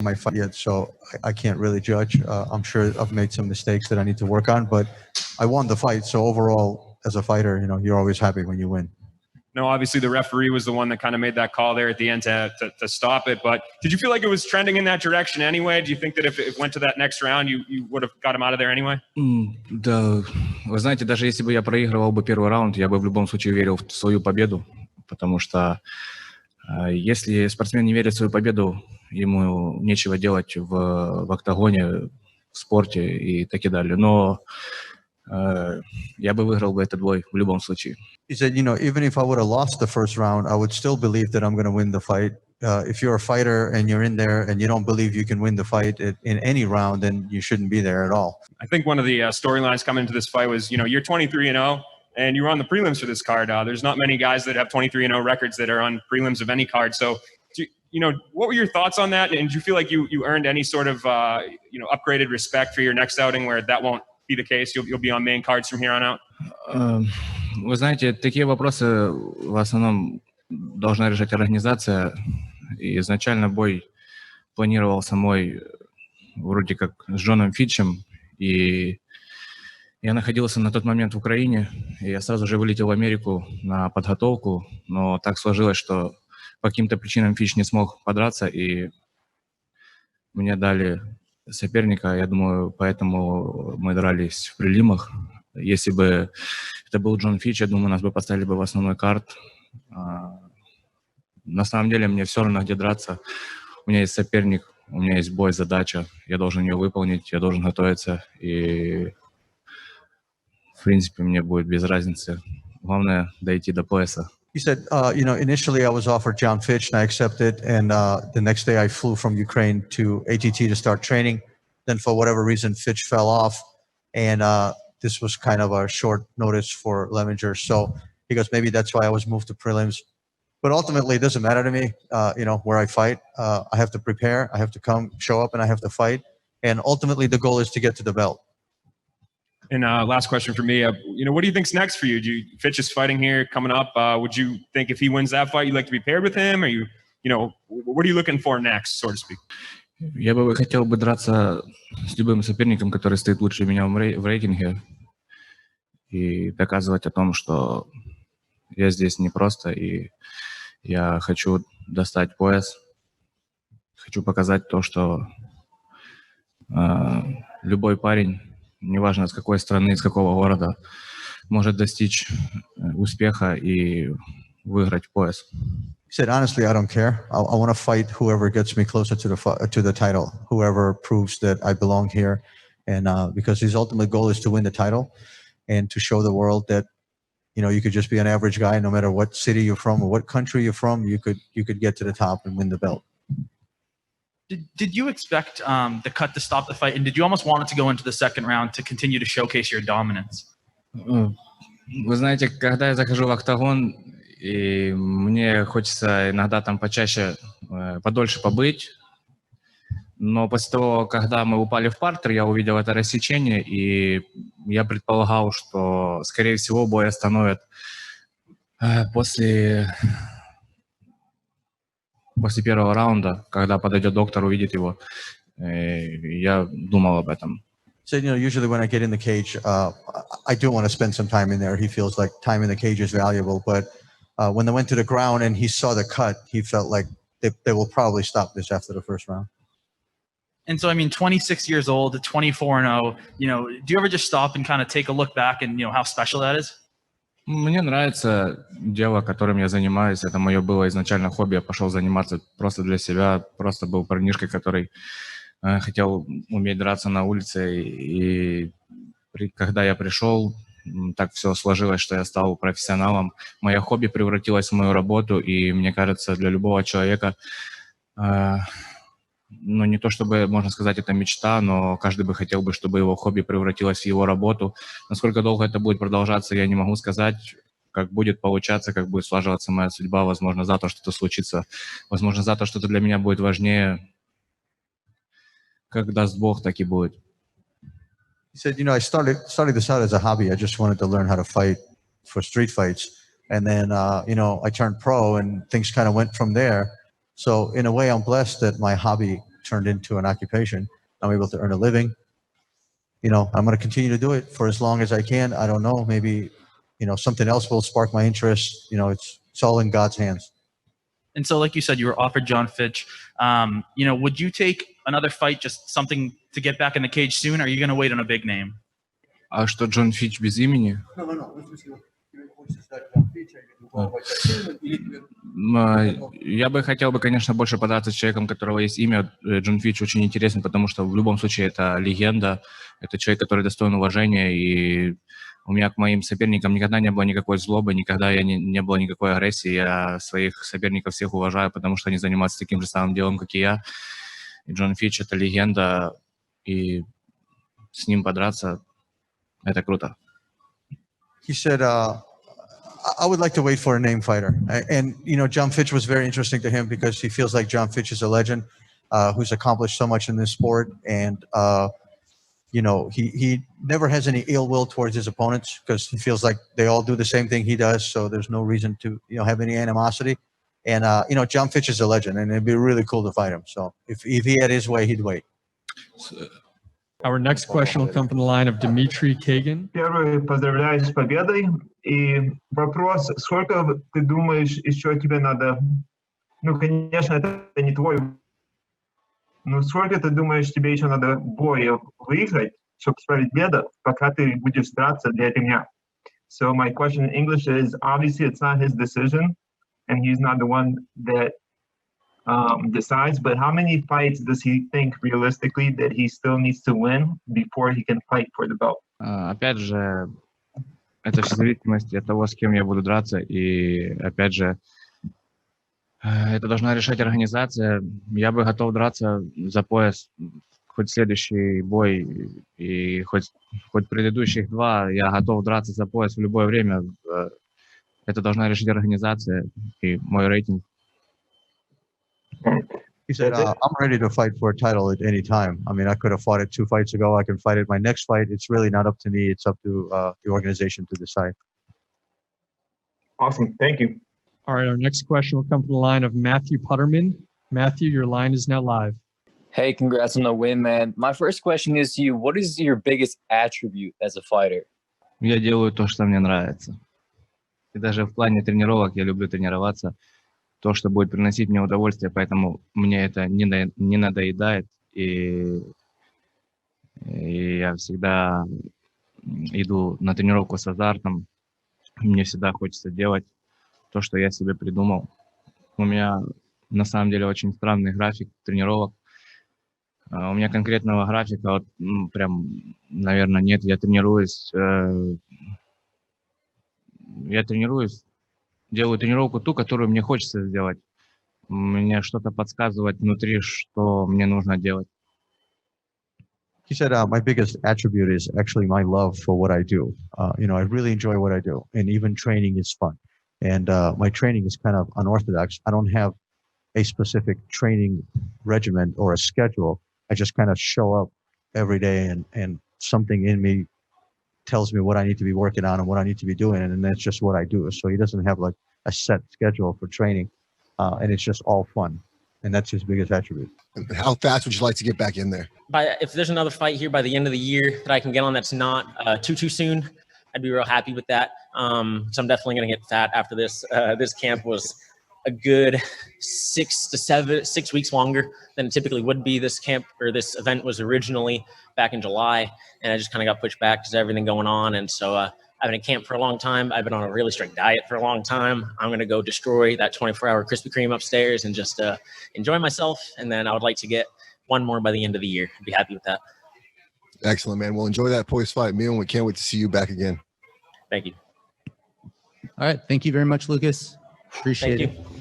my fight yet, so I can't really judge. I'm sure I've made some mistakes that I need to work on, but I won the fight. So overall, as a fighter, you're always happy when you win. No, obviously the referee was the one that kind of made that call there at the end to stop it. But did you feel like it was trending in that direction anyway? Do you think that if it went to that next round, you would have got him out of there anyway? Да, вы знаете, даже если бы я проигрывал бы первый раунд, я бы в любом случае верил в свою победу, потому что если спортсмен не верит в свою победу, ему нечего делать в октагоне, в спорте и так и далее. Но я бы выиграл бы этот бой в любом случае. He said, even if I would have lost the first round, I would still believe that I'm going to win the fight. If you're a fighter and you're in there and you don't believe you can win the fight in any round, then you shouldn't be there at all. I think one of the storylines coming into this fight was, you're 23-0 and you were on the prelims for this card. There's not many guys that have 23-0 records that are on prelims of any card. So, what were your thoughts on that? And do you feel like you earned any sort of, upgraded respect for your next outing where that won't be the case? You'll be on main cards from here on out? Вы знаете, такие вопросы в основном должна решать организация. И изначально бой планировался мой вроде как с Джоном Фитчем. И я находился на тот момент в Украине. И я сразу же вылетел в Америку на подготовку. Но так сложилось, что по каким-то причинам Фитч не смог подраться. И мне дали соперника. Я думаю, поэтому мы дрались в прелимах. Если бы это был Джон Фитч, я думаю, нас бы поставили бы в основной карт. На самом деле мне все равно, где драться. У меня есть соперник, у меня есть бой, задача. Я должен ее выполнить, я должен готовиться. И, в принципе, мне будет без разницы. Главное дойти до пояса. He said, initially I was offered John Fitch and I accepted. And the next day I flew from Ukraine to ATT to start training. Then for whatever reason, Fitch fell off. And this was kind of a short notice for Lemminger. So he goes, maybe that's why I was moved to prelims. But ultimately, it doesn't matter to me, where I fight. I have to prepare. I have to show up, and I have to fight. And ultimately, the goal is to get to the belt. And last question for me, what do you think's next for you? Fitch is fighting here coming up. Would you think if he wins that fight, you'd like to be paired with him? Or what are you looking for next, so to speak? Я бы хотел бы драться с любым соперником, который стоит лучше меня в рейтинге, и доказывать о том, что я здесь не просто, и я хочу достать пояс, хочу показать то, что любой парень, неважно с какой страны, из какого города, может достичь успеха и выиграть пояс. He said, honestly, I don't care. I want to fight whoever gets me closer to the title, whoever proves that I belong here. And because his ultimate goal is to win the title and to show the world that, you could just be an average guy, no matter what city you're from or what country you're from, you could get to the top and win the belt. Did you expect the cut to stop the fight? And did you almost want it to go into the second round to continue to showcase your dominance? Вы знаете, когда я захожу в октагон, и мне хочется иногда там почаще, подольше побыть. Но после того, когда мы упали в партер, я увидел это рассечение, и я предполагал, что, скорее всего, бой остановят после первого раунда, когда подойдет доктор, увидит его. Я думал об этом. So, usually when I get in the cage, I do want to spend some time in there. He feels like time in the cage is valuable, but when they went to the ground and he saw the cut, he felt like they will probably stop this after the first round. And so, 26 years old, 24-0, do you ever just stop and kind of take a look back and, how special that is? Мне нравится дело, которым я занимаюсь. Это мое было изначально хобби. Я пошел заниматься просто для себя. Просто был парнишкой, который хотел уметь драться на улице. И когда я пришел, так все сложилось, что я стал профессионалом. Мое хобби превратилось в мою работу. И мне кажется, для любого человека... не то чтобы, можно сказать, это мечта, но каждый бы хотел бы, чтобы его хобби превратилось в его работу. Насколько долго это будет продолжаться, я не могу сказать. Как будет получаться, как будет слаживаться моя судьба. Возможно, завтра что-то случится. Возможно, завтра что-то для меня будет важнее. Как даст Бог, так и будет. He said, I started this out as a hobby. I just wanted to learn how to fight for street fights. And then, I turned pro and things kind of went from there. So in a way, I'm blessed that my hobby turned into an occupation. I'm able to earn a living. You know, I'm going to continue to do it for as long as I can. I don't know. Maybe, you know, something else will spark my interest. You know, it's all in God's hands. And so, like you said, you were offered John Fitch. You know, would you take another fight, just something to get back in the cage soon? Or are you going to wait on a big name? А что, Джон Фич без имени? Я бы хотел бы, конечно, больше подраться с человеком, у которого есть имя. Джон Фич очень интересен, потому что в любом случае это легенда, это человек, который достоин уважения, и у меня к моим соперникам никогда не было никакой злобы, никогда не было никакой агрессии. Я своих соперников всех уважаю, потому что они занимаются таким же самым делом, как и я. И Джон Фич — это легенда, и с ним подраться — это круто. He said, I would like to wait for a name fighter. And, you know, John Fitch was very interesting to him because he feels like John Fitch is a legend who's accomplished so much in this sport. And, you know, he never has any ill will towards his opponents because he feels like they all do the same thing he does. So there's no reason to, you know, have any animosity. And, you know, John Fitch is a legend and it'd be really cool to fight him. So if he had his way, he'd wait. Our next question will come from the line of Dmitry Kagan. Первый, поздравляю с победой. И вопрос, сколько ты думаешь, еще тебе надо, ну, конечно, это не твой, но сколько ты думаешь, тебе еще надо боя выиграть, чтобы справедливо, пока ты будешь драться для ремня? So my question in English is, obviously it's not his decision, and he's not the one that decides, but how many fights does he think realistically that he still needs to win before he can fight for the belt? Опять же, это все в зависимости от того, с кем я буду драться, и опять же, это должна решать организация. Я бы готов драться за пояс, хоть следующий бой, и хоть предыдущих два, я готов драться за пояс в любое время. Это должна решить организация и мой рейтинг. He said, I'm ready to fight for a title at any time. I mean, I could have fought it 2 fights ago. I can fight it my next fight. It's really not up to me. It's up to the organization to decide. Awesome. Thank you. All right, our next question will come from the line of Matthew Putterman. Matthew, your line is now live. Hey, congrats on the win, man. My first question is to you, what is your biggest attribute as a fighter? Я делаю то, что мне нравится. И даже в плане тренировок я люблю тренироваться. То, что будет приносить мне удовольствие, поэтому мне это не надоедает, и я всегда иду на тренировку с азартом. Мне всегда хочется делать то, что я себе придумал. У меня на самом деле очень странный график тренировок. У меня конкретного графика вот, прям, наверное, нет. Я тренируюсь, делаю тренировку ту, которую мне хочется сделать. Мне что-то подсказывает внутри, что мне нужно делать. He said, my biggest attribute is actually my love for what I do. You know, I really enjoy what I do, and even training is fun. And my training is kind of unorthodox. I don't have a specific training regimen or a schedule. I just kind of show up every day, and something in me tells me what I need to be working on and what I need to be doing, and that's just what I do. So he doesn't have like a set schedule for training, and it's just all fun, and that's his biggest attribute. How fast would you like to get back in there? If there's another fight here by the end of the year that I can get on that's not too soon, I'd be real happy with that. So I'm definitely going to get fat after this. This camp was a good 6 weeks longer than it typically would be. This camp or this event was originally back in July, and I just kind of got pushed back because of everything going on. And so I've been in camp for a long time. I've been on a really strict diet for a long time. I'm going to go destroy that 24-hour Krispy Kreme upstairs and just enjoy myself. And then I would like to get one more by the end of the year. I'd be happy with that. Excellent, man. Well, enjoy that post fight meal, and we can't wait to see you back again. Thank you. All right. Thank you very much, Lucas. Appreciate it. Thank you.